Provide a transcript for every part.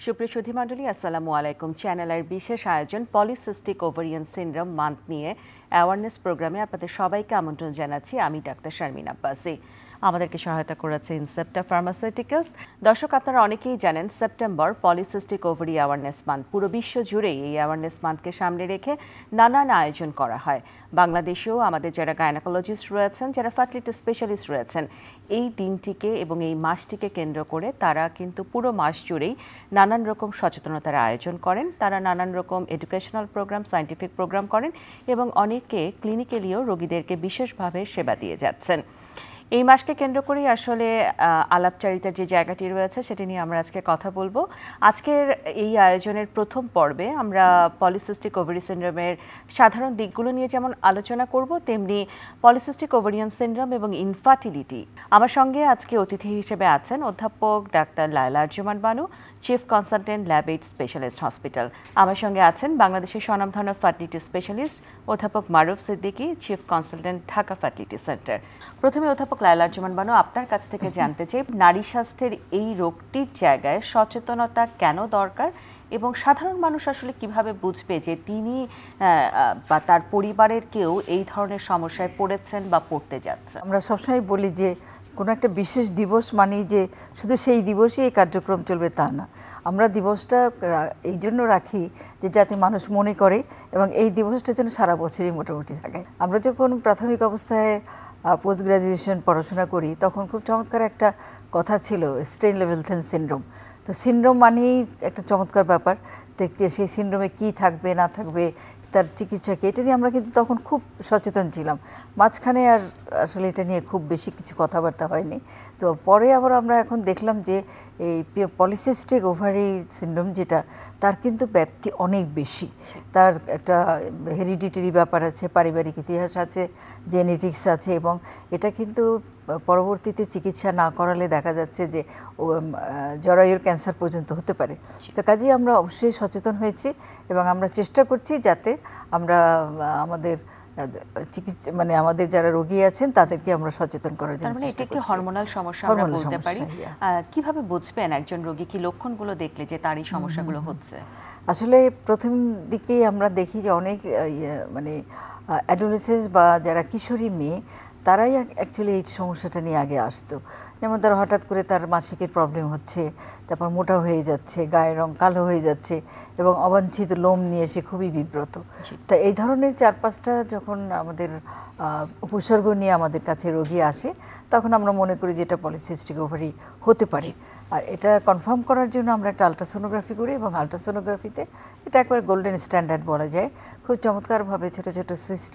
সুপ্রিয় সুধীমণ্ডলী, আসসালামু আলাইকুম। চ্যানেলের বিশেষ আয়োজন পলিসিস্টিক ওভারিয়ান সিনড্রোম মান্থ নিয়ে অ্যাওয়ারনেস প্রোগ্রামে আপনাদের সবাইকে আমন্ত্রণ জানাচ্ছি। আমি ডাক্তার শারমিন আব্বাসী। আমাদেরকে সহায়তা করেছে ইনসেপ্টা ফার্মাসিউটিক্যালস। দর্শক, আপনারা অনেকেই জানেন September polycystic ovary awareness month. পুরো বিশ্ব জুড়েই এই অ্যাওয়ারনেস মান্থকে সামনে রেখে নানান আয়োজন করা হয়। বাংলাদেশেও আমাদের যারা গাইনোকোলজিস্ট রয়েছেন, যারা ফার্টিলিটি স্পেশালিস্ট রয়েছেন, এই দিনটিকে এবং এই মাসটিকে কেন্দ্র করে তারা কিন্তু পুরো মাস জুড়েই নানান রকম সচেতনতার আয়োজন করেন। তারা নানান রকম এডুকেশনাল প্রোগ্রাম, সায়েন্টিফিক প্রোগ্রাম করেন এবং অনেকে ক্লিনিক্যালিও রোগীদেরকে বিশেষভাবে সেবা দিয়ে যাচ্ছেন। এই মাসকে কেন্দ্র করেই আসলে আলাপচারিতার যে জায়গাটি রয়েছে সেটি নিয়ে আমরা আজকে কথা বলবো। আজকের এই আয়োজনের প্রথম পর্বে আমরা পলিসিস্টিক ওভারি সিনড্রোমের সাধারণ দিকগুলো নিয়ে যেমন আলোচনা করব, তেমনি পলিসিস্টিক ওভারিয়ান সিনড্রোম এবং ইনফার্টিলিটি। আমার সঙ্গে আজকে অতিথি হিসেবে আছেন অধ্যাপক doctor Laila Arjuman Banu, chief consultant Labaid specialist hospital. আমার সঙ্গে আছেন বাংলাদেশের স্বনামধন্য ফার্টিলিটি স্পেশালিস্ট অধ্যাপক Maruf Siddiqui, chief consultant Dhaka fertility centre. প্রথমে অধ্যাপক লায়লা আরজুমান বানু, আপনার কাছ থেকে জানতে চাই নারী স্বাস্থ্যের এই রোগটির জায়গায় সচেতনতা কেন দরকার এবং সাধারণ মানুষ আসলে কিভাবে বুঝবে যে তিনি বা তার পরিবারের কেউ এই ধরনের সমস্যায় পড়েছেন বা পড়তে যাচ্ছেন? আমরা সবসময় বলি যে কোনো একটা বিশেষ দিবস মানেই যে শুধু সেই দিবসই এই কার্যক্রম চলবে তা না। আমরা দিবসটা এই জন্য রাখি যে যাতে মানুষ মনে করে এবং এই দিবসটা যেন সারা বছরই মোটামুটি থাকে। আমরা যখন প্রাথমিক অবস্থায় পোস্ট গ্র্যাজুয়েশন পড়াশোনা করি তখন খুব চমৎকার একটা কথা ছিল স্টেইন-লেভেলথেন সিনড্রোম। তো সিনড্রোম মানেই একটা চমৎকার ব্যাপার, দেখতে সেই সিনড্রোমে কী থাকবে না থাকবে, তার চিকিৎসাকে, এটা নিয়ে আমরা কিন্তু তখন খুব সচেতন ছিলাম। মাঝখানে আর আসলে এটা নিয়ে খুব বেশি কিছু কথাবার্তা হয়নি। তো পরে আবার আমরা এখন দেখলাম যে এই পলিসিস্টিক ওভারি সিনড্রোম যেটা, তার কিন্তু ব্যাপ্তি অনেক বেশি। তার একটা হেরিডিটারি ব্যাপার আছে, পারিবারিক ইতিহাস আছে, জেনেটিক্স আছে এবং এটা কিন্তু পরবর্তীতে চিকিৎসা না করালে দেখা যাচ্ছে যে জরায়ুর ক্যান্সার পর্যন্ত হতে পারে। তো কাজেই আমরা অবশ্যই সচেতন হয়েছি এবং আমরা চেষ্টা করছি যাতে আমরা আমাদের চিকিৎসা মানে আমাদের যারা রোগী আছেন তাদেরকে আমরা সচেতন করার জন্য। মানে এটা একটি হরমোনাল সমস্যা আমরা বলতে পারি। কিভাবে বুঝবেন একজন রোগী কি লক্ষণগুলো দেখলে যে তার এই সমস্যাগুলো হচ্ছে? আসলে প্রথম দিকেই আমরা দেখি যে অনেক মানে অ্যাডোলেসেন্স বা যারা কিশোরী মেয়ে তারাই অ্যাকচুয়ালি এই সমস্যাটা নিয়ে আগে আসতো। যেমন তারা হঠাৎ করে তার মাসিকের প্রবলেম হচ্ছে, তারপর মোটা হয়ে যাচ্ছে, গায়ের রং কালো হয়ে যাচ্ছে এবং অবাঞ্ছিত লোম নিয়ে সে খুবই বিব্রত। তা এই ধরনের 4-5টা যখন আমাদের উপসর্গ নিয়ে আমাদের কাছে রোগী আসে তখন আমরা মনে করি যে এটা পলিসিস্টিক ওভারি হতে পারে। আর এটা কনফার্ম করার জন্য আমরা একটা আলট্রাসোনোগ্রাফি করি এবং আলট্রাসোনোগ্রাফিতে এটা একবার গোল্ডেন স্ট্যান্ডার্ড বলা যায়। খুব চমৎকারভাবে ছোট ছোট সিস্ট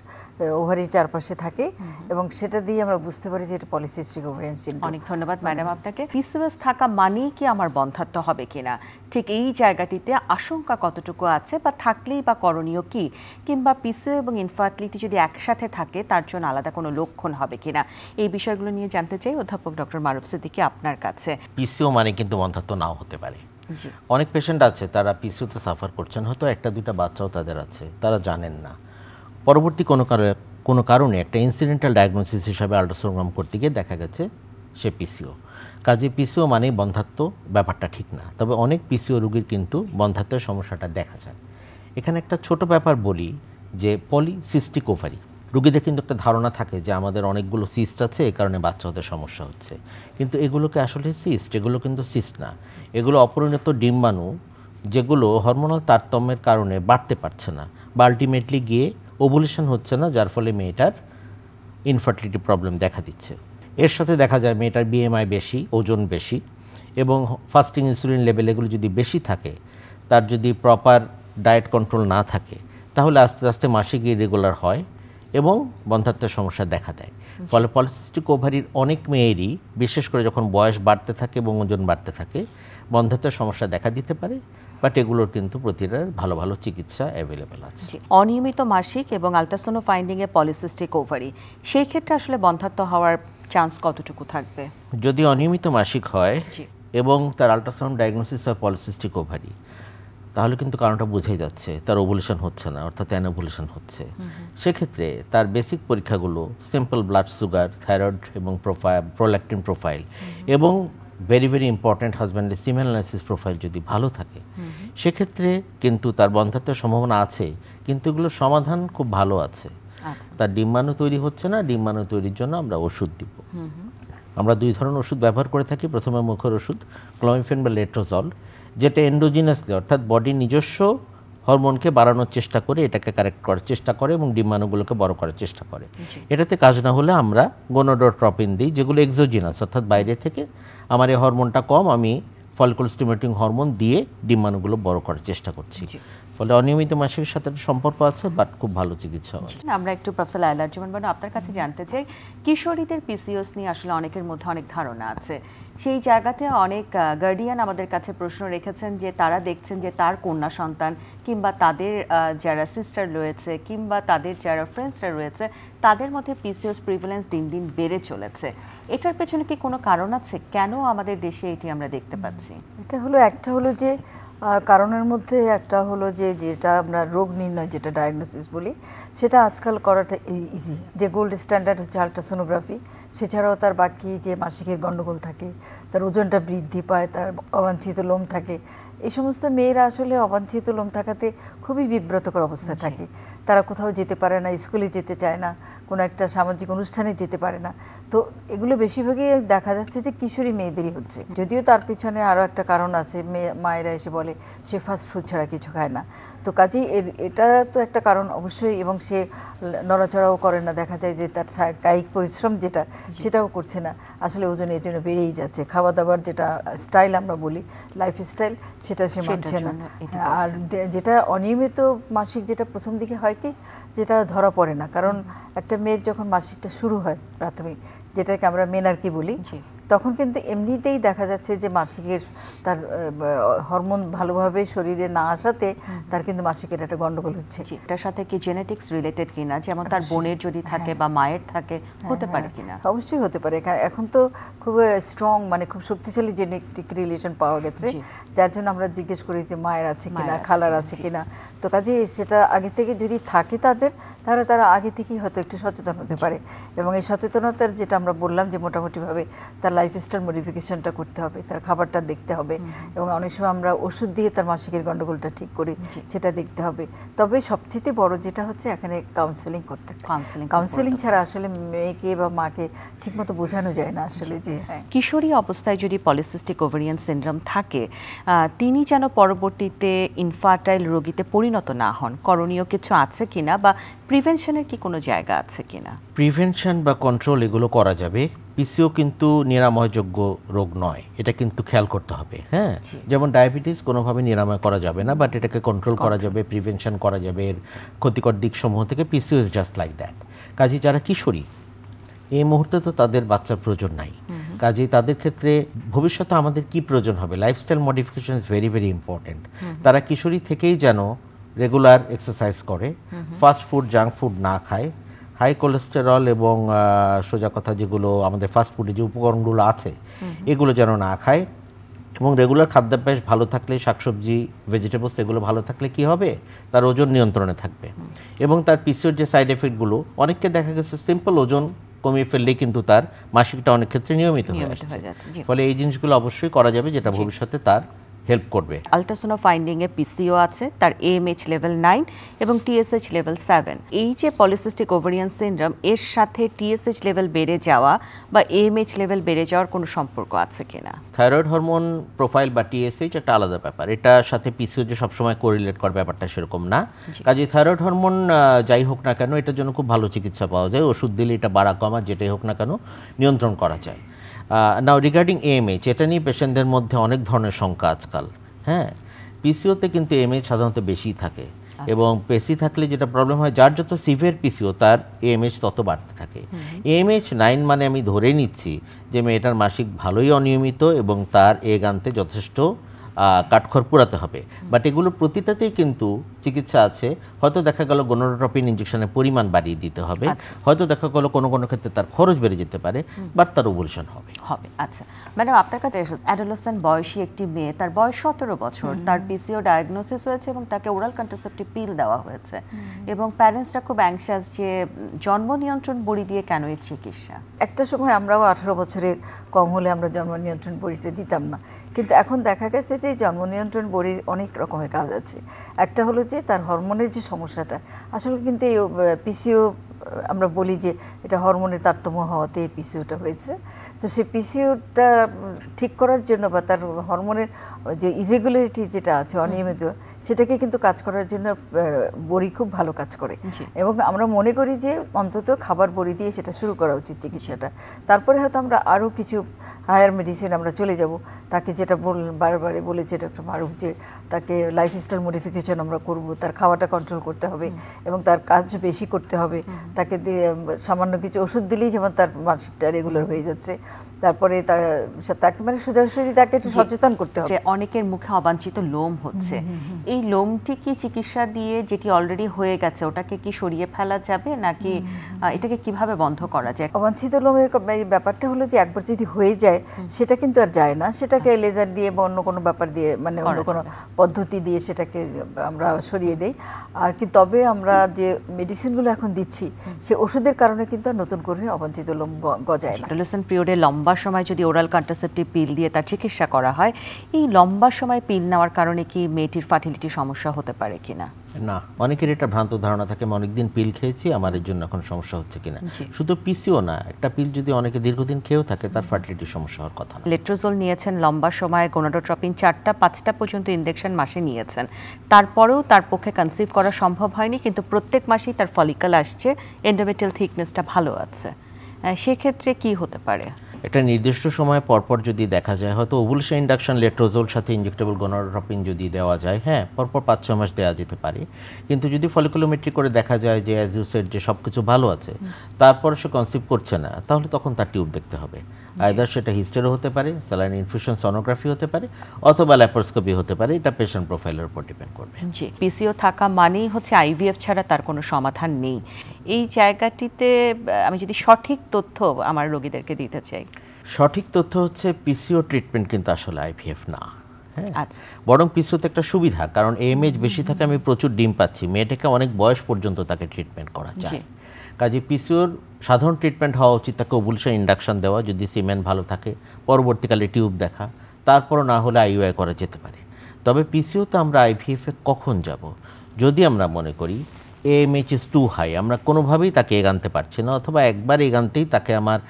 ওভারির চারপাশে থাকে এবং সেটা দিয়ে আমরা বুঝতে পারি যে এটা পলিসিস্টিক ওভারিয়ান সিনড্রোম। অনেক ধন্যবাদ ম্যাডাম আপনাকে। পিসিওএস থাকা মানেই কি আমার বন্ধ্যাত্ব হবে কিনা, ঠিক এই জায়গাটিতে আশঙ্কা কতটুকু আছে বা থাকলেই বা করণীয় কি, কিংবা পিসিও এবং ইনফার্টিলিটি যদি একসাথে থাকে তার জন্য আলাদা কোনো লক্ষণ হবে কিনা, এই বিষয়গুলো নিয়ে জানতে চাই অধ্যাপক ডক্টর মারুফ সিদ্দিকী আপনার কাছে। পিসিও মানে কিন্তু বন্ধ্যাত্ব নাও হতে পারে। অনেক পেশেন্ট আছে তারা পিসিওতে সাফার করছেন, হয়তো 1-2টা বাচ্চাও তাদের আছে, তারা জানেন না। পরবর্তী কোনো কারণে একটা ইনসিডেন্টাল ডায়াগনোসিস হিসাবে আল্ট্রাসোনোগ্রাম করতে গিয়ে দেখা গেছে সে পিসিও। কাজে পিসিও মানেই বন্ধ্যাত্ব, ব্যাপারটা ঠিক না। তবে অনেক পিসিও রোগীর কিন্তু বন্ধ্যাত্বের সমস্যাটা দেখা যায়। এখানে একটা ছোট ব্যাপার বলি যে পলিসিস্টিক ওভারি, রোগীদের কিন্তু একটা ধারণা থাকে যে আমাদের অনেকগুলো সিস্ট আছে, এই কারণে বাচ্চা হতে সমস্যা হচ্ছে, কিন্তু এগুলোকে আসলে সিস্ট, এগুলো কিন্তু সিস্ট না। এগুলো অপরিণত ডিম্বাণু যেগুলো হরমোনাল তারতম্যের কারণে বাড়তে পারছে না বা আলটিমেটলি গিয়ে ওভুলেশন হচ্ছে না, যার ফলে মেয়েটার ইনফার্টিলিটি প্রবলেম দেখা দিচ্ছে। এর সাথে দেখা যায় মেয়েটার বিএমআই বেশি, ওজন বেশি এবং ফাস্টিং ইনসুলিন লেভেল এগুলো যদি বেশি থাকে, তার যদি প্রপার ডায়েট কন্ট্রোল না থাকে, তাহলে আস্তে আস্তে মাসিক ইরেগুলার হয় এবং বন্ধ্যাত্বের সমস্যা দেখা দেয়। ফলে পলিসিস্টিক ওভারির অনেক মেয়েরই, বিশেষ করে যখন বয়স বাড়তে থাকে এবং ওজন বাড়তে থাকে, বন্ধ্যাত্বের সমস্যা দেখা দিতে পারে। বাট এগুলোর কিন্তু প্রতিটার ভালো ভালো চিকিৎসা অ্যাভেলেবেল আছে। অনিয়মিত মাসিক এবং আলট্রাসোনো ফাইন্ডিংয়ে পলিসিস্টিক ওভারি, সেই ক্ষেত্রে আসলে বন্ধ্যাত্ব হওয়ার চান্স কতটুকু থাকবে? যদি অনিয়মিত মাসিক হয় এবং তার আলট্রাসাউন্ড ডায়াগনোসিস হয় পলিসিস্টিক ওভারি, তাহলে কিন্তু কারণটা বুঝেই যাচ্ছে তার ওভুলেশন হচ্ছে না, অর্থাৎ অ্যানোভুলেশন হচ্ছে। সেক্ষেত্রে তার বেসিক পরীক্ষাগুলো সিম্পল ব্লাড সুগার, থাইরয়েড এবং প্রোল্যাক্টিন প্রোফাইল এবং ভেরি ভেরি ইম্পর্ট্যান্ট হাজব্যান্ডের সিমেন অ্যানালাইসিস প্রোফাইল যদি ভালো থাকে সেক্ষেত্রে কিন্তু তার বন্ধাত্বের সম্ভাবনা আছে, কিন্তু এগুলোর সমাধান খুব ভালো আছে। তার ডিম্বাণু তৈরি হচ্ছে না, ডিম্বাণু তৈরির জন্য আমরা ওষুধ দিব। আমরা 2 ধরনের ওষুধ ব্যবহার করে থাকি। প্রথমে মুখের ওষুধ ক্লোমিফেন বা লেট্রোজল, যেটা এন্ডোজিনাসলি অর্থাৎ বডির নিজস্ব হরমোনকে বাড়ানোর চেষ্টা করে, এটাকে কারেক্ট করার চেষ্টা করে এবং ডিম্বাণুগুলোকে বড় করার চেষ্টা করে। এটাতে কাজ না হলে আমরা গোনাডোট্রপিন দিই, যেগুলো এক্সোজিনাস অর্থাৎ বাইরে থেকে আমার এই হরমোনটা কম, আমি ফলিকুলার স্টিমুলেটিং হরমোন দিয়ে ডিম্বাণুগুলো বড় করার চেষ্টা করছি। ফলে অনিয়মিত মাসিকের সাথে একটা সম্পর্ক আছে, বাট খুব ভালো চিকিৎসা হয়। আমরা একটু প্রফেসর লায়লা আরজুমান বানু আপনার কাছে জানতে চাই, কিশোরীদের পিসিওএস নিয়ে আসলে অনেকের মধ্যে অনেক ধারণা আছে। সেই জায়গাতে অনেক গার্ডিয়ান আমাদের কাছে প্রশ্ন রেখেছেন যে তারা দেখছেন যে তার কন্যা সন্তান কিংবা তাদের যারা সিস্টার রয়েছে কিংবা তাদের যারা ফ্রেন্ডসরা রয়েছে তাদের মধ্যে পিসিওএস প্রিভ্যালেন্স দিন দিন বেড়ে চলেছে। এটার পেছনে কি কোনো কারণ আছে? কেন আমাদের দেশে এটি আমরা দেখতে পাচ্ছি? এটা হলো একটা হলো যে কারণের মধ্যে একটা হলো যে যেটা আমরা রোগ নির্ণয় যেটা ডায়াগনোসিস বলি, সেটা আজকাল করাটা ইজি। যে গোল্ড স্ট্যান্ডার্ড হচ্ছে আল্ট্রাসোনোগ্রাফি, সেছাড়াও তার বাকি যে মাসিকের গণ্ডগোল থাকে, তার ওজনটা বৃদ্ধি পায়, তার অবাঞ্ছিত লোম থাকে, এই সমস্ত মেয়েরা আসলে অবাঞ্ছিত লোম থাকাতে খুবই বিব্রতকর অবস্থায় থাকে। তারা কোথাও যেতে পারে না, স্কুলে যেতে চায় না, কোনো একটা সামাজিক অনুষ্ঠানে যেতে পারে না। তো এগুলো বেশিরভাগই দেখা যাচ্ছে যে কিশোরী মেয়েদেরই হচ্ছে। যদিও তার পিছনে আরও একটা কারণ আছে, মায়েরা এসে বলে সে ফাস্ট ফুড ছাড়া কিছু খায় না। তো কাজেই এটা তো একটা কারণ অবশ্যই, এবং সে নড়াচড়াও করে না, দেখা যায় যে তার কায়িক পরিশ্রম যেটা সেটাও করছে না, আসলে ওজন এর জন্য বেড়েই যাচ্ছে। খাওয়া দাওয়ার যেটা স্টাইল আমরা বলি, লাইফ স্টাইল, সেটা সে মানছে না। আর যেটা অনিয়মিত মাসিক, যেটা প্রথম দিকে হয় কি, যেটা ধরা পড়ে না, কারণ একটা মেয়ের যখন মাসিকটা শুরু হয় প্রাথমিক, যেটাকে আমরা মেনার্কি বলি, তখন কিন্তু এমনিতেই দেখা যাচ্ছে যে মাসিকের তার হরমোন ভালোভাবে শরীরে না আসাতে তার কিন্তু মাসিকের একটা গন্ডগোল হচ্ছে। এটার সাথে কি জেনেটিক্স রিলেটেড কিনা, যেমন তার বোনের যদি থাকে বা মায়ের থাকে, হতে পারে কিনা? অবশ্যই হতে পারে। এখন তো খুব স্ট্রং, মানে খুব শক্তিশালী জেনেটিক রিলেশন পাওয়া গেছে, যার জন্য আমরা জিজ্ঞেস করি যে মায়ের আছে কিনা, খালার আছে কিনা। তো কাজে সেটা আগে থেকে যদি থাকে তাদের, তাহলে তারা আগে থেকেই হয়তো একটু সচেতন হতে পারে। এবং এই সচেতনতার যেটা আমরা বললাম যে মোটামুটিভাবে তার লাইফস্টাইল মডিফিকেশনটা করতে হবে, তার খাবারটা দেখতে হবে, এবং অনেক সময় আমরা ওষুধ দিয়ে তার মাসিকের গন্ডগোলটা ঠিক করি, সেটা দেখতে হবে। তবে সবচেয়ে বড় যেটা হচ্ছে এখানে কাউন্সেলিং করতে হবে। কাউন্সেলিং ছাড়া আসলে মেয়েকে বা মাকে ঠিকমতো বোঝানো যায় না আসলে যে কিশোরী অবস্থায় যদি পলিসিস্টিক ওভারিয়ান সিনড্রোম থাকে, তিনি যেন পরবর্তীতে ইনফার্টাইল রোগীতে পরিণত না হন, করণীয় কিছু আছে কিনা বা প্রিভেনশনের কি কোনো জায়গা আছে কিনা? প্রিভেনশন বা কন্ট্রোল এগুলো করা যাবে। পিসিও কিন্তু নিরাময়যোগ্য রোগ নয়, এটা কিন্তু খেয়াল করতে হবে। হ্যাঁ, যেমন ডায়াবেটিস কোনোভাবে নিরাময় করা যাবে না, বাট এটাকে কন্ট্রোল করা যাবে, প্রিভেনশন করা যাবে এর ক্ষতিকর দিকসমূহ থেকে। PCO is just like that. কাজে যারা কিশোরী, এই মুহূর্তে তো তাদের বাচ্চার প্রয়োজন নাই, কাজেই তাদের ক্ষেত্রে ভবিষ্যতে আমাদের কি প্রয়োজন হবে, lifestyle modification is very very important. তারা কিশোরী থেকেই যেন রেগুলার এক্সারসাইজ করে, ফাস্ট ফুড জাঙ্ক ফুড না খায়, হাই কোলেস্টেরল এবং সোজা কথা যেগুলো আমাদের ফাস্ট ফুডে যে উপকরণগুলো আছে এগুলো যেন না খায়, এবং রেগুলার খাদ্যাভ্যাস ভালো থাকলে, শাকসবজি ভেজিটেবলস এগুলো ভালো থাকলে কি হবে, তার ওজন নিয়ন্ত্রণে থাকবে। এবং তার পিসিওর যে সাইড এফেক্টগুলো, অনেককে দেখা গেছে সিম্পল ওজন কমিয়ে ফেললেই কিন্তু তার মাসিকটা অনেক ক্ষেত্রে নিয়মিত হয়ে যাচ্ছে। ফলে এই জিনিসগুলো অবশ্যই করা যাবে, যেটা ভবিষ্যতে তার হেল্প করবে। আলট্রাসোনো ফাইন্ডিং এ পিসিও আছে, তার এএমএইচ লেভেল 9 এবং টিএসএইচ লেভেল 7। এই যে পলিসিস্টিক ওভারিয়ান সিনড্রোম, এর সাথে টিএসএইচ লেভেল বেড়ে যাওয়া বা এএমএইচ লেভেল বেড়ে যাওয়ার কোনো সম্পর্ক আছে কিনা? থাইরয়েড হরমোন প্রোফাইল বা টিএসএইচ একটা আলাদা ব্যাপার, এটার সাথে পিসিও যে সবসময় কোরিলেট করে ব্যাপারটা সেরকম না। কাজে থাইরয়েড হরমোন যাই হোক না কেন, এটার জন্য খুব ভালো চিকিৎসা পাওয়া যায়, ওষুধ দিলে এটা বাড়া কমা যেটাই হোক না কেন নিয়ন্ত্রণ করা যায়। নাও রিগার্ডিং এএমএইচ, এটা নিয়ে পেশেন্টদের মধ্যে অনেক ধরনের শঙ্কা আজকাল। হ্যাঁ, পিসিওতে কিন্তু এএমএইচ সাধারণত বেশি থাকে, এবং বেশি থাকলে যেটা প্রবলেম হয়, যার যত সিভিয়ার পিসিও তার এএমএইচ তত বাড়তে থাকে। এএমএইচ 9 মানে আমি ধরেই নিচ্ছি যে মেয়েটার মাসিক ভালোই অনিয়মিত এবং তার এগ আনতে যথেষ্ট কাঠখড় পোড়াতে হবে, বাট এগুলো প্রতিটাতেই কিন্তু চিকিৎসা আছে, হয়তো দেখা গেল গোনাডোট্রপিন ইনজেকশনের পরিমাণ বাড়িয়ে দিতে হবে, হয়তো দেখা গেল কোনো কোনো ক্ষেত্রে তার খরচ বেড়ে যেতে পারে, বাট তার ওভুলেশন হবে। আচ্ছা ম্যাডাম, আপনার কাছে অ্যাডোলেসেন্ট বয়সী একটি মেয়ে, তার বয়স 17 বছর, তার পিসিও ডায়াগনোসিস হয়েছে এবং তাকে ওরাল কন্ট্রাসেপটিভ পিল দেওয়া হয়েছে এবং প্যারেন্টসরা খুব অ্যাংশাস যে জন্ম নিয়ন্ত্রণ বড়ি দিয়ে কেন এর চিকিৎসা। একটা সময় আমরাও 18 বছরের কম হলে আমরা জন্ম নিয়ন্ত্রণ বড়িটা দিতাম না, কিন্তু এখন দেখা গেছে যে জন্ম নিয়ন্ত্রণ বড়ির অনেক রকমের কাজ আছে। একটা হলো যে তার হরমোনের যে সমস্যাটা, আসলে কিন্তু এই পিসিও আমরা বলি যে এটা হরমোনের তারতম্য হওয়াতে এই পিসিওটা হয়েছে। তো সেই পিসিওটা ঠিক করার জন্য বা তার হরমোনের যে ইরেগুলারিটি যেটা আছে, অনিয়মিত, সেটাকে কিন্তু কাজ করার জন্য বড়ি খুব ভালো কাজ করে। এবং আমরা মনে করি যে অন্তত খাবার বড়ি দিয়ে সেটা শুরু করা উচিত চিকিৎসাটা। তারপরে হয়তো আমরা আরও কিছু হায়ার মেডিসিন আমরা চলে যাব। তাকে যেটা বারবারে বলেছে ডক্টর মারুফ যে তাকে লাইফস্টাইল মডিফিকেশন আমরা করব, তার খাওয়াটা কন্ট্রোল করতে হবে এবং তার কাজ বেশি করতে হবে। তাকে সামান্য কিছু ওষুধ দিলেই যেমন তার মাসিকটা রেগুলার হয়ে যাচ্ছে। তারপরে তাকে মানে সোজাসুজি তাকে একটু সচেতন করতে হবে। অনেকের মুখে অবাঞ্ছিত লোম হচ্ছে, এই লোমটি কি চিকিৎসা দিয়ে যেটি অলরেডি হয়ে গেছে ওটাকে কি সরিয়ে ফেলা যাবে, নাকি এটাকে কিভাবে বন্ধ করা যায়? অবাঞ্ছিত লোমের ব্যাপারটা হলো যে একবার যদি হয়ে যায় সেটা কিন্তু আর যায় না, সেটাকে লেজার দিয়ে বা অন্য কোনো ব্যাপার দিয়ে, মানে অন্য কোনো পদ্ধতি দিয়ে সেটাকে আমরা সরিয়ে দেই। আর কি তবে আমরা যে মেডিসিনগুলো এখন দিচ্ছি সে ওষুধের কারণে কিন্তু নতুন করে অবাঞ্ছিত লোম গজায় না। অ্যাডোলেসেন্ট পিরিয়ডে লম্বা সময় যদি ওরাল কন্ট্রাসেপটিভ পিল দিয়ে তার চিকিৎসা করা হয়, এই লম্বা সময় পিল নেওয়ার কারণে কি মেয়েটির ফার্টিলিটি সমস্যা হতে পারে কিনা? না, অনেকের এটা ভ্রান্ত ধারণা থাকে, আমি অনেকদিন পিল খেয়েছি, আমার এর জন্য এখন সমস্যা হচ্ছে কিনা। শুধু পিসিও না, একটা পিল যদি অনেকে দীর্ঘদিন খেয়েও থাকে তার ফার্টিলিটি সমস্যা হওয়ার কথা না। লেট্রোজোল নিয়েছেন লম্বা সময়, গোনাডোট্রপিন 4টা 5টা পর্যন্ত ইনজেকশন মাসে নিয়েছেন, তারপরেও তার পক্ষে কনসিভ করা সম্ভব হয়নি, কিন্তু প্রত্যেক মাসেই তার ফলিকল আসছে, এন্ডোমেট্রিয়াল থিকনেসটা ভালো আছে, সেক্ষেত্রে কি হতে পারে? একটা নির্দিষ্ট সময় পরপর যদি দেখা যায়, হয়তো ওভুলেশন ইন্ডাকশন লেট্রোজোল সাথে ইনজেক্টেবল গোনাডোট্রপিন যদি দেওয়া যায়, হ্যাঁ পরপর 5-6 মাস দেওয়া যেতে পারে। কিন্তু যদি ফলিকুলোমেট্রি করে দেখা যায় যে অ্যাজ ইউ সেড যে সব কিছু ভালো আছে, তারপর সে কনসিভ করছে না, তাহলে তখন তার টিউব দেখতে হবে। আইদার সেটা হিস্টেরো হতে পারে, স্যালাইন ইনফিউশন সোনোগ্রাফি হতে পারে, অথবা ল্যাপারোস্কোপি হতে পারে। এটা পেশেন্ট প্রোফাইলের উপর ডিপেন্ড করবে। জি, পিসিও থাকা মানেই হচ্ছে আইভিএফ ছাড়া তার কোনো সমাধান নেই। এই জায়গাটিতে আমি যদি সঠিক তথ্য আমার রোগীদেরকে দিতে চাই, সঠিক তথ্য হচ্ছে পিসিও ট্রিটমেন্ট কিন্তু আসলে আইভিএফ না, হ্যাঁ আচ্ছা, বরং পিসিওতে একটা সুবিধা, কারণ এএমএইচ বেশি থাকে, আমি প্রচুর ডিম পাচ্ছি, মেয়েটাকে অনেক বয়স পর্যন্ত তাকে ট্রিটমেন্ট করা যায়। কাজে পিসিওর সাধারণ ট্রিটমেন্ট হওয়া উচিত তাকে ওভুলেশন ইন্ডাকশন দেওয়া, যদি সিমেন ভালো থাকে, পরবর্তীকালে টিউব দেখা, তারপরও না হলে আইইউআই করা যেতে পারে। তবে পিসিওতে আমরা আইভিএফে কখন যাব? যদি আমরা মনে করি এএমএইচ ইজ টু হাই, আমরা কোনোভাবেই তাকে এগানতে পারছি না, অথবা একবার এগানতেই তাকে আমার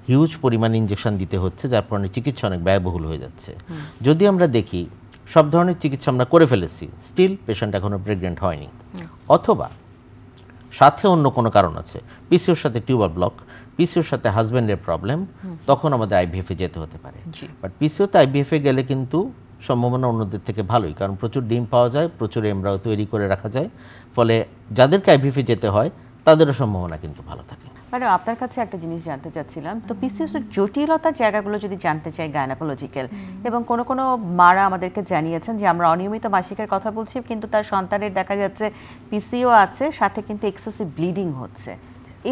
হিউজ পরিমাণ ইনজেকশন দিতে হচ্ছে, যার কারণে চিকিৎসা অনেক ব্যয়বহুল হয়ে যাচ্ছে। যদি আমরা দেখি সব ধরনের চিকিৎসা আমরা করে ফেলেছি, স্টিল পেশেন্ট এখনও প্রেগনেন্ট হয়নি, অথবা সাথে অন্য কোনো কারণ আছে, পিসিওর সাথে টিউবার ব্লক, পিসিওর সাথে হাজব্যান্ডের প্রবলেম, তখন আমাদের আইভিএফে যেতে হতে পারে। বাট পিসিওতে আইভিএফে গেলে কিন্তু সম্ভাবনা অন্যদের থেকে ভালোই, কারণ প্রচুর ডিম পাওয়া যায়, প্রচুর এমব্রায়ো তৈরি করে রাখা যায়, ফলে যাদেরকে আইভিএফে যেতে হয় তাদেরও সম্ভাবনা কিন্তু ভালো থাকে। ম্যাডাম, আপনার কাছে একটা জিনিস জানতে চাচ্ছিলাম, তো পিসিওস এর জটিলতার জায়গাগুলো যদি জানতে চাই গাইনোকোলজিক্যাল, এবং কোনো মারা আমাদেরকে জানিয়েছেন যে আমরা অনিয়মিত মাসিকের কথা বলছি, কিন্তু তার সন্তানের দেখা যাচ্ছে পিসিও আছে, সাথে কিন্তু এক্সেসিভ ব্লিডিং হচ্ছে,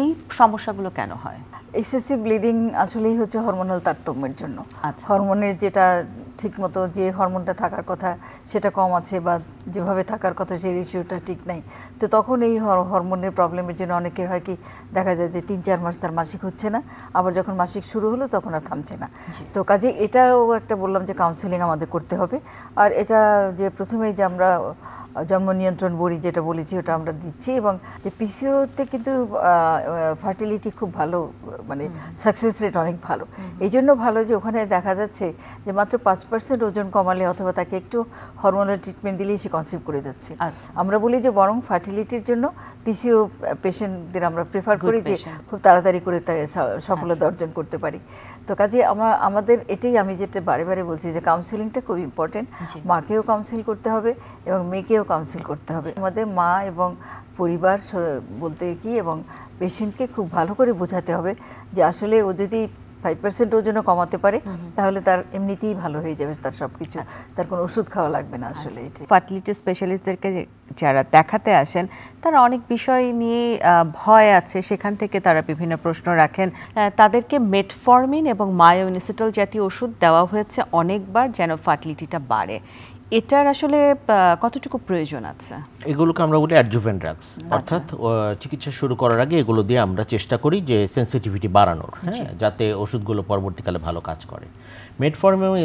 এই সমস্যাগুলো কেন হয়? এক্সেসিভ ব্লিডিং আসলেই হচ্ছে হরমোনাল তারতম্যের জন্য। হরমোনের যেটা ঠিকমতো যে হরমোনটা থাকার কথা সেটা কম আছে, বা যেভাবে থাকার কথা সেই রেশিওটা ঠিক নাই, তো তখন এই হরমোনের প্রবলেমের জন্য অনেকের হয় কি দেখা যায় যে 3-4 মাস তার মাসিক হচ্ছে না, আবার যখন মাসিক শুরু হলো তখন আর থামছে না। তো কাজে এটাও একটা বললাম যে কাউন্সেলিং আমাদের করতে হবে। আর এটা যে প্রথমেই যে আমরা জন্ম নিয়ন্ত্রণ বড়ি যেটা বলেছি ওটা আমরা দিচ্ছি, এবং যে পিসিওতে কিন্তু ফার্টিলিটি খুব ভালো, মানে সাকসেস রেট অনেক ভালো। এই জন্য ভালো যে ওখানে দেখা যাচ্ছে যে মাত্র 5% ওজন কমালে অথবা তাকে একটু হরমোনাল ট্রিটমেন্ট দিলেই সে কনসিভ করে যাচ্ছে। আমরা বলি যে বরং ফার্টিলিটির জন্য পিসিও পেশেন্টদের আমরা প্রেফার করি যে খুব তাড়াতাড়ি করে সফলতা অর্জন করতে পারি। তো কাজে আমাদের এটাই আমি যেটা বারে বারে বলছি যে কাউন্সিলিংটা খুব ইম্পর্টেন্ট। মাকেও কাউন্সিল করতে হবে এবং মেয়েকেও কাউন্সিল করতে হবে। আমাদের মা এবং পরিবার বলতে কি এবং পেশেন্টকে খুব ভালো করে বোঝাতে হবে যে আসলে ও যদি 5% ওজনও কমাতে পারে, তাহলে তার এমনিতেই ভালো হয়ে যাবে তার সব কিছু, তার কোনো ওষুধ খাওয়া লাগবে না আসলে। ফার্টিলিটি স্পেশালিস্টদেরকে যারা দেখাতে আসেন তারা অনেক বিষয় নিয়ে ভয় আছে, সেখান থেকে তারা বিভিন্ন প্রশ্ন রাখেন। তাদেরকে মেটফর্মিন এবং মায়োনিসিটল জাতীয় ওষুধ দেওয়া হয়েছে অনেকবার যেন ফার্টিলিটিটা বাড়ে। এটার আসলে কতটুকু প্রয়োজন আছে? এগুলোকে আমরা বলি অ্যাডজুভেন্ট ড্রাগস, অর্থাৎ চিকিৎসা শুরু করার আগে এগুলো দিয়ে আমরা চেষ্টা করি যে সেন্সিটিভিটি বাড়ানোর, হ্যাঁ, যাতে ওষুধগুলো পরবর্তীকালে ভালো কাজ করে। মেটফর্মিন এবং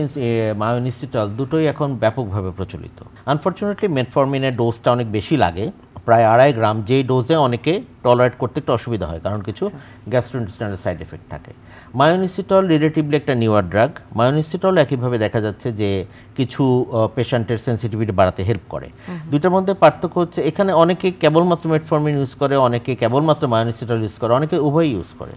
মায়োনিসিটল দুটোই এখন ব্যাপকভাবে প্রচলিত। আনফর্চুনেটলি মেটফর্মিনের ডোজটা অনেক বেশি লাগে, প্রায় 2.5 গ্রাম, যেই ডোজে অনেকে টলারেট করতে একটু অসুবিধা হয়, কারণ কিছু গ্যাস্ট্রোইন্টেস্টাইনাল সাইড এফেক্ট থাকে। মায়োনিসিটল রিলেটিভলি একটা নিউয়ার ড্রাগ। মায়োনিসিটল একইভাবে দেখা যাচ্ছে যে কিছু পেশেন্টের সেন্সিটিভিটি বাড়াতে হেল্প করে। দুইটার মধ্যে পার্থক্য হচ্ছে এখানে অনেকে কেবলমাত্র মেটফর্মিন ইউজ করে, অনেকে কেবলমাত্র মায়োনিসিটল ইউজ করে, অনেকে উভয়ই ইউজ করে।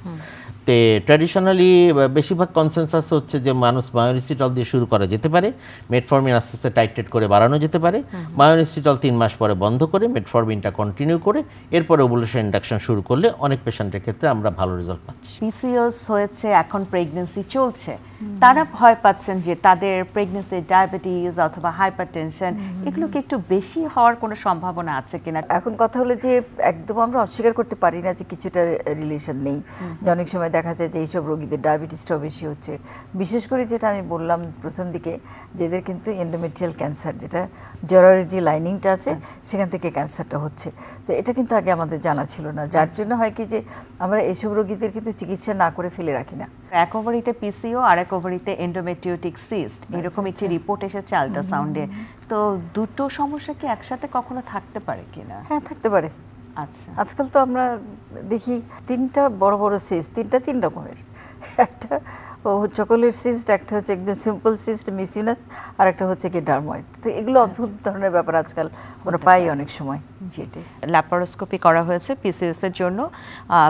তে ট্র্যাডিশনালি বেশিরভাগ কনসেনসাস হচ্ছে যে মানুষ মায়োনিসিটল দিয়ে শুরু করা যেতে পারে, মেটফর্মিন আস্তে আস্তে টাইট্রেট করে বাড়ানো যেতে পারে, মায়োনিসিটল 3 মাস পরে বন্ধ করে মেটফর্মিনটা কন্টিনিউ করে এরপরে ওভুলেশন ইন্ডাকশন শুরু করলে অনেক পেশেন্টের ক্ষেত্রে আমরা ভালো রেজাল্ট পাচ্ছি। পিসিওএস হয়েছে, এখন প্রেগন্যান্সি চলছে, তারা ভয় পাচ্ছেন যে তাদের প্রেগন্যান্সি ডায়াবেটিস অথবা হাইপারটেনশন এগুলো কি একটু বেশি হওয়ার কোনো সম্ভাবনা আছে কিনা? এখন কথা হলো যে একদম আমরা অস্বীকার করতে পারি না যে কিছুটা রিলেশন নেই, যে অনেক সময় দেখা যায় যে এইসব রোগীদের ডায়াবেটিসটাও বেশি হচ্ছে। বিশেষ করে যেটা আমি বললাম প্রথম দিকে, যেদের কিন্তু এন্ডোমেট্রিয়াল ক্যান্সার, যেটা জরায়ুর যে লাইনিংটা আছে সেখান থেকে ক্যান্সারটা হচ্ছে। তো এটা কিন্তু আগে আমাদের জানা ছিল না, যার জন্য হয় কি যে আমরা এইসব রোগীদের কিন্তু চিকিৎসা না করে ফেলে রাখি না। এক ওভারিতে পিসিও আর এক ওভারিতে এন্ডোমেট্রিওটিক সিস্ট, এরকম একটি রিপোর্ট এসেছে আল্ট্রাসাউন্ডে। তো দুটো সমস্যা কি একসাথে কখনো থাকতে পারে কিনা? হ্যাঁ, থাকতে পারে। আচ্ছা, আজকাল তো আমরা দেখি 3টা বড় বড় সিস্ট, 3 রকমের। একটা চকোলেট সিস্ট, একটা হচ্ছে একদম সিম্পল সিস্ট মিসিনাস, আর একটা হচ্ছে কি ডার্ময়েড। তো এগুলো অদ্ভুত ধরনের ব্যাপার আজকাল আমরা পাই অনেক সময়। যেটি ল্যাপারোস্কোপি করা হয়েছে পিসিওএস এর জন্য।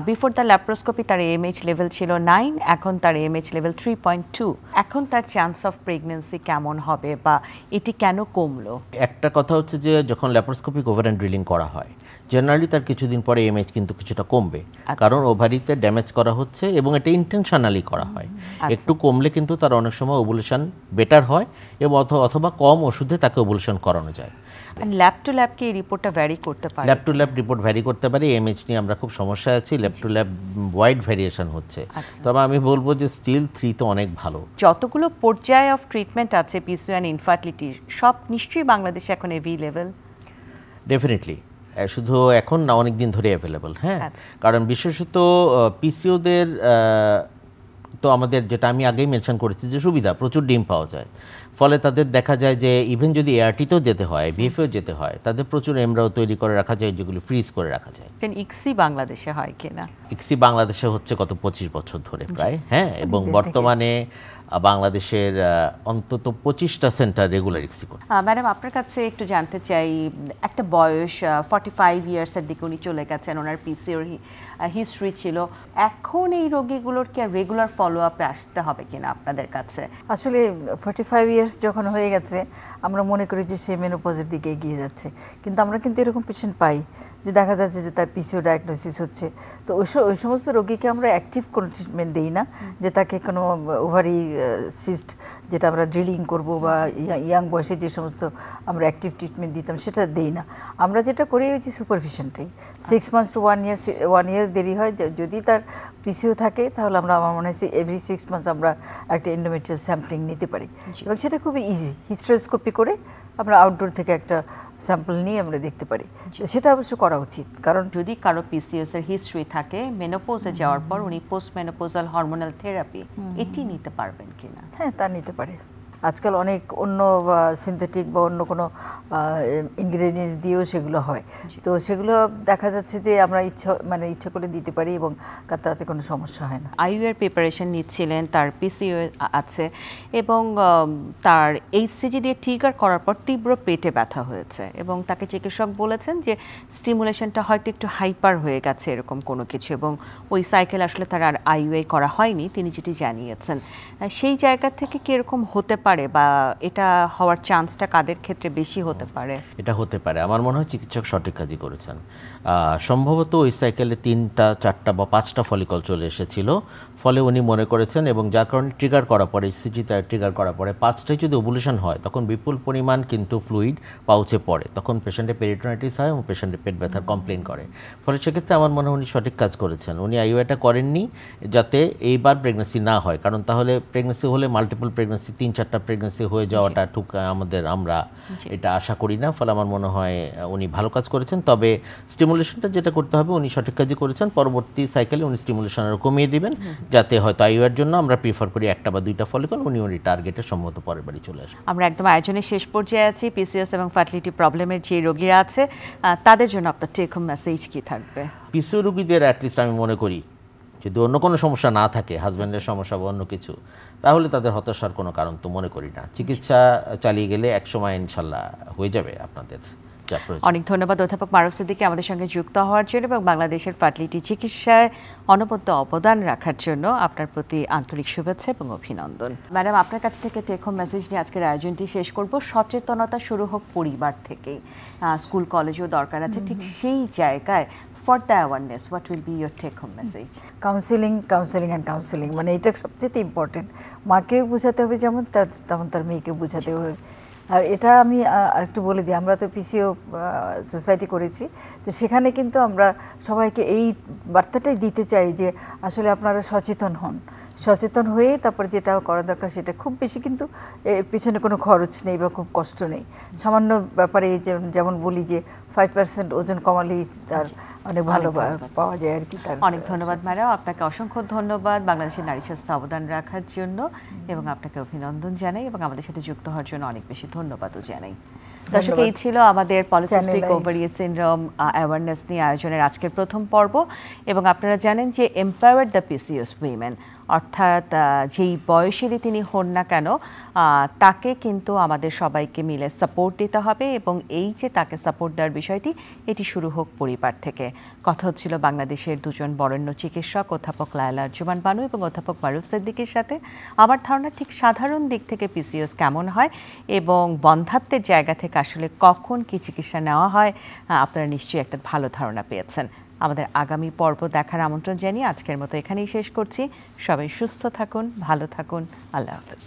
বিফোর দ্য ল্যাপারোস্কোপি তার এএমএইচ লেভেল ছিল 9, এখন তার এএমএইচ লেভেল 3.2। এখন তার চান্স অফ প্রেগন্যান্সি কেমন হবে বা এটি কেন কমলো? একটা কথা হচ্ছে যে যখন ল্যাপারোস্কোপিক ওভারিয়ান ড্রিলিং করা হয় জেনারেলি তার কিছুদিন পরে এমএইচ কিন্তু কিছুটা কমবে, কারণ ওভারিতে ড্যামেজ করা হচ্ছে এবং এটা ইন্টেনশনালি করা হয়। একটু কমলে কিন্তু তার অনেক সময় ওভুলেশন বেটার হয় এবং অথবা কম ওষুধে তাকে ওভুলেশন করানো যায়। ল্যাব টু ল্যাব কি এই রিপোর্টটা ভ্যারি করতে পারে? Lab to lab report vary করতে পারে। এমএইচ নিয়ে আমরা খুব সমস্যায় আছি, lab to lab wide variation হচ্ছে। তবে আমি বলবো যে স্টিল 3 তো অনেক ভালো। যতগুলো পর্যায়ে অফ ট্রিটমেন্ট আছে পিসিও অ্যান্ড ইনফার্টিলিটি, সব নিশ্চয়ই বাংলাদেশে এখন এভেইলেবল। ডেফিনেটলি, শুধু এখন না, অনেক দিন ধরে অ্যাভেলেবল। হ্যাঁ, কারণ বিশেষত পিসিওদের তো আমাদের যেটা আমি আগেই মেনশন করেছি যে সুবিধা, প্রচুর ডিম পাওয়া যায়, ফলে তাদের দেখা যায় যে ইভেন যদি এআরটিতেও যেতে হয়, বিএফএও যেতে হয়, তাদের প্রচুর এমব্রাও তৈরি করে রাখা যায়, যেগুলো ফ্রিজ করে রাখা যায়। ইক্সি বাংলাদেশে হয় কিনা? ইক্সি বাংলাদেশে হচ্ছে গত 25 বছর ধরে প্রায়, হ্যাঁ, এবং বর্তমানে বাংলাদেশের অন্তত 25টা সেন্টার রেগুলার ইক্সি করে। ম্যাডাম, আপনার কাছে একটু জানতে চাই, একটা বয়স 45 ইয়ার্সের দিকে উনি চলে গেছেন, ওনার পিসিওর হিস্ট্রি ছিল, এখন এই রোগীগুলোর কি আর রেগুলার ফলো আপে আসতে হবে কিনা আপনাদের কাছে? আসলে 45 ইয়ার্স যখন হয়ে গেছে আমরা মনে করি যে সে মেনোপজের দিকে এগিয়ে যাচ্ছে, কিন্তু আমরা কিন্তু এরকম পেশেন্ট পাই যে দেখা যাচ্ছে যে তার পিসিও ডায়াগনোসিস হচ্ছে। তো ওই সমস্ত রোগীকে আমরা অ্যাক্টিভ কোনো ট্রিটমেন্ট দিই না, যে তাকে কোনো ওভারি সিস্ট যেটা আমরা ড্রিলিং করব বা ইয়াং বয়সে যে সমস্ত আমরা অ্যাক্টিভ ট্রিটমেন্ট দিতাম সেটা দিই না। আমরা যেটা করি ওই যে সুপারভিশনটাই, 6 months to 1 year দেরি হয়। যদি তার পিসিও থাকে তাহলে আমরা, আমার মনে হয় এভরি 6 months আমরা একটা এন্ডোমেট্রিয়াল স্যাম্পলিং নিতে পারি, এবং সেটা খুবই ইজি। হিস্টোস্কোপি করে আমরা আউটডোর থেকে একটা স্যাম্পল নিয়ে আমরা দেখতে পারি, সেটা অবশ্য করা উচিত। কারণ যদি কারো পিসিওএস এর হিস্ট্রি থাকে, মেনোপজে যাওয়ার পর উনি পোস্ট মেনোপোজাল হরমোনাল থেরাপি এটি নিতে পারবেন কিনা? হ্যাঁ, তা নিতে পারে। আজকাল অনেক অন্য সিনথেটিক বা অন্য কোনো ইনগ্রেডিয়েন্টস দিয়েও সেগুলো হয়, তো সেগুলো দেখা যাচ্ছে যে আমরা ইচ্ছা করে দিতে পারি এবং তাতে কোনো সমস্যা হয় না। আইইউএর প্রিপারেশন নিচ্ছিলেন, তার পিসিও আছে এবং তার এইচসিজি দিয়ে ট্রিগার করার পর তীব্র পেটে ব্যথা হয়েছে এবং তাকে চিকিৎসক বলেছেন যে স্টিমুলেশনটা হয়তো একটু হাইপার হয়ে গেছে এরকম কোনো কিছু, এবং ওই সাইকেল আসলে তার আর আইইউএ করা হয়নি, তিনি যেটি জানিয়েছেন। সেই জায়গা থেকে কি এরকম হতে পারে পারে বা এটা হওয়ার চান্সটা কাদের ক্ষেত্রে বেশি হতে পারে? এটা হতে পারে, আমার মনে হয় চিকিৎসক সঠিক কাজই করেছেন। সম্ভবত ওই সাইকেলে 3টা 4টা বা 5টা ফলিকল চলে এসেছিল, ফলে উনি মনে করেছেন এবং যার কারণে ট্রিগার করার পরে ইসিজিতে ট্রিগার করার পরে 5টাই যদি ওভুলেশন হয় তখন বিপুল পরিমাণ কিন্তু ফ্লুইড পাউচে পড়ে, তখন পেশেন্টের পেরিটোনাইটিস হয় এবং পেশেন্টের পেট ব্যথার কমপ্লেন করে। ফলে সেক্ষেত্রে আমার মনে হয় উনি সঠিক কাজ করেছেন, উনি আইইউআইটা করেননি যাতে এইবার প্রেগনেন্সি না হয়, কারণ তাহলে প্রেগনেন্সি হলে মাল্টিপল প্রেগনেন্সি 3-4টা প্রেগনেন্সি হয়ে যাওয়াটা আমরা এটা আশা করি না। ফলে আমার মনে হয় উনি ভালো কাজ করেছেন, তবে স্টিমুলেশনটা যেটা করতে হবে উনি সঠিক কাজই করেছেন। পরবর্তী সাইকেলে উনি স্টিমুলেশন আরও কমিয়ে দিবেন, যাতে হয়তো আইইউআইয়ের জন্য আমরা প্রিফার করি 1টা বা 2টা ফলিকল, উনি টার্গেটে সম্ভবত পরের বাড়ি চলে আসেন। আমরা একদম আয়োজনের শেষ পর্যায়ে আছি। পিসিওএস এবং ফার্টিলিটি প্রবলেমের যে রোগীরা আছে তাদের জন্য আপনার টেক হোম মেসেজ কি থাকবে? পিসিও রোগীদের অ্যাটলিস্ট আমি মনে করি যদি অন্য কোনো সমস্যা না থাকে, হাজব্যান্ডের সমস্যা বা অন্য কিছু, তাহলে তাদের হতাশার কোনো কারণ তো মনে করি না। চিকিৎসা চালিয়ে গেলে একসময় ইনশাল্লাহ হয়ে যাবে আপনাদের। অনেক ধন্যবাদ অধ্যাপক মারুফ সিদ্দিকী আমাদের সঙ্গে যুক্ত হওয়ার জন্য এবং বাংলাদেশের ফার্টিলিটি চিকিৎসায় অনবদ্য অবদান রাখার জন্য। আপনার প্রতি আন্তরিক শুভেচ্ছা এবং অভিনন্দন। ম্যাডাম, আপনার কাছ থেকে টেক হোম মেসেজ নিয়ে আজকের আয়োজনটি শেষ করব। সচেতনতা শুরু হোক পরিবার থেকেই, স্কুল কলেজেও দরকার আছে, ঠিক সেই জায়গায় for the awareness, what will be your take home message? Counselling and counselling, মানে এটা সবচেয়ে ইম্পর্টেন্ট। মাকেও বোঝাতে হবে যেমন তেমন তার মেয়েকেও বোঝাতে হবে। আর এটা আমি আরেকটু বলে দিই, আমরা তো পিসিও সোসাইটি করেছি, তো সেখানে কিন্তু আমরা সবাইকে এই বার্তাটাই দিতে চাই যে আসলে আপনারা সচেতন হন, সচেতন হয়ে তারপর যেটা করা দরকার সেটা। খুব বেশি কিন্তু এর পিছনে কোনো খরচ নেই বা খুব কষ্ট নেই, সামান্য ব্যাপারে যেমন বলি যে 5% ওজন কমালেই তার অনেক ভালো পাওয়া যায় আর কি। অনেক ধন্যবাদ ম্যাডাম, আপনাকে অসংখ্য ধন্যবাদ বাংলাদেশের নারী স্বাস্থ্য অবদান রাখার জন্য এবং আপনাকে অভিনন্দন জানাই এবং আমাদের সাথে যুক্ত হওয়ার জন্য অনেক বেশি ধন্যবাদও জানাই। দর্শক, এই ছিল আমাদের পলিসিস্টিক ওভারিয়ান সিনড্রোম অ্যাওয়ারনেস নিয়ে আয়োজনের আজকের প্রথম পর্ব। এবং আপনারা জানেন যে এম্পাওয়ার দ্য পিসিওএস উইমেন, অর্থাৎ যেই বয়সেরই তিনি হন না কেন তাকে কিন্তু আমাদের সবাইকে মিলে সাপোর্ট দিতে হবে এবং এই যে তাকে সাপোর্ট দেওয়ার বিষয়টি, এটি শুরু হোক পরিবার থেকে। কথা হচ্ছিল বাংলাদেশের দুজন বরেণ্য চিকিৎসক অধ্যাপক লায়লা আরজুমান বানু এবং অধ্যাপক মারুফ সিদ্দিকীর সাথে। আমার ধারণা ঠিক সাধারণ দিক থেকে পিসিওএস কেমন হয় এবং বন্ধ্যাত্বের জায়গা থেকে আসলে কখন কি চিকিৎসা নেওয়া হয় আপনারা নিশ্চয়ই একটা ভালো ধারণা পেয়েছেন। আমাদের আগামী পর্ব দেখার আমন্ত্রণ জানিয়ে আজকের মতো এখানেই শেষ করছি। সবাই সুস্থ থাকুন, ভালো থাকুন, আল্লাহ হাফেজ।